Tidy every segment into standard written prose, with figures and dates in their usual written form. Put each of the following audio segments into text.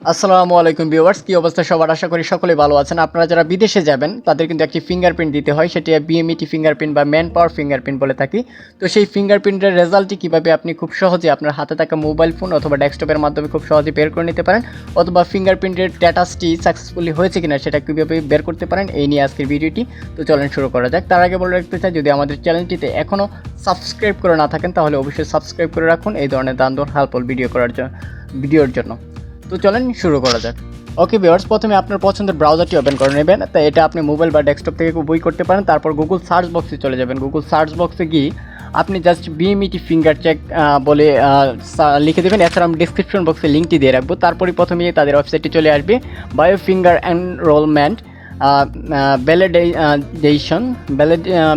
আসসালামু আলাইকুম ভিউয়ার্স, কি অবস্থা সবার? আশা করি সকলেই ভালো আছেন। আপনারা যারা বিদেশে যাবেন তাদের কিন্তু একটি ফিঙ্গারপ্রিন্ট দিতে হয়, সেটি বিএমইটি ফিঙ্গারপ্রিন্ট বা ম্যান পাওয়ার ফিঙ্গারপ্রিন্ট বলে থাকি। তো সেই ফিঙ্গারপ্রিন্টের রেজাল্টটি কীভাবে আপনি খুব সহজে আপনার হাতে থাকা মোবাইল ফোন অথবা ডেস্কটপের মাধ্যমে খুব সহজে বের করে নিতে পারেন, অথবা ফিঙ্গারপ্রিন্টের স্ট্যাটাসটি সাকসেসফুলি হয়েছে কিনা সেটা কীভাবে বের করতে পারেন, এই নিয়ে আজকের ভিডিওটি। তো চলেন শুরু করা যাক। তার আগে বলে রাখতে চাই, যদি আমাদের চ্যানেলটিতে এখনও সাবস্ক্রাইব করে না থাকেন তাহলে অবশ্যই সাবস্ক্রাইব করে রাখুন এই ধরনের দান-দর হেল্পফুল ভিডিওর জন্য। তো চলেন শুরু করা যাক। ওকে ভিউয়ার্স, প্রথমে আপনার পছন্দের ব্রাউজারটি ওপেন করে নেবেন। তাই এটা আপনি মোবাইল বা ডেস্কটপ থেকে বই করতে পারেন। তারপর গুগল সার্চ বক্সে চলে যাবেন। গুগল সার্চ বক্সে গিয়ে আপনি জাস্ট বিএমইটি ফিঙ্গার চেক বলে লিখে দেবেন। এছাড়া আমি ডিসক্রিপশন বক্সে লিঙ্কটি দিয়ে রাখবো। তারপরে প্রথমে তাদের ওয়েবসাইটটি চলে আসবে, bio finger enrolment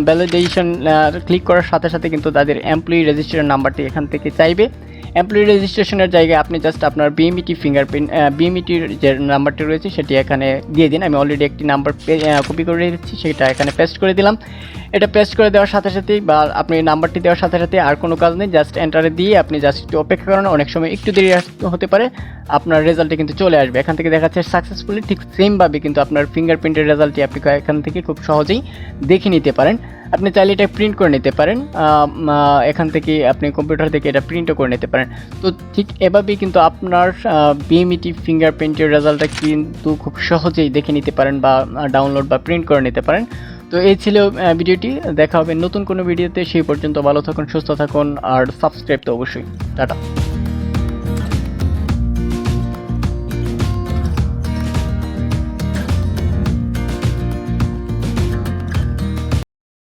validation click করার সাথে সাথে কিন্তু তাদের এমপ্লয়ি রেজিস্ট্রেশন নাম্বারটি এখান থেকে চাইবে। এমপ্লয়ি রেজিস্ট্রেশনের জায়গায় আপনি জাস্ট আপনার বিএমইটি ফিঙ্গারপ্রিন্ট বিএমইটির যে নাম্বারটি রয়েছে সেটি এখানে দিয়ে দিন। আমি অলরেডি একটি নাম্বার কপি করে রেখেছি, সেটা এখানে পেস্ট করে দিলাম। এটা পেস্ট করে দেওয়ার সাথে সাথেই বা আপনি নাম্বারটি দেওয়ার সাথে সাথে আর কোনো কাজ নেই, জাস্ট এন্টারে দিয়ে আপনি জাস্ট একটু অপেক্ষা করেন। অনেক সময় একটু দেরি হতে পারে, আপনার রেজাল্টটি কিন্তু চলে আসবে। এখান থেকে দেখাচ্ছে সাকসেসফুলি। ঠিক সেমভাবে কিন্তু আপনার ফিঙ্গারপ্রিন্টের রেজাল্টটি আপনি এখান থেকে খুব সহজেই দেখে নিতে পারেন। আপনি চাইলে এটা প্রিন্ট করে নিতে পারেন, এখান থেকে আপনি কম্পিউটার থেকে এটা প্রিন্টও করে নিতে পারেন। তো ঠিক এভাবেই কিন্তু আপনার বিএমইটি ফিঙ্গারপ্রিন্টের রেজাল্টটা কিন্তু খুব সহজেই দেখে নিতে পারেন বা ডাউনলোড বা প্রিন্ট করে নিতে পারেন। তো এই ছিল ভিডিওটি। দেখা হবে নতুন কোনো ভিডিওতে। সেই পর্যন্ত ভালো থাকুন, সুস্থ থাকুন, আর সাবস্ক্রাইব তো অবশ্যই। টাটা।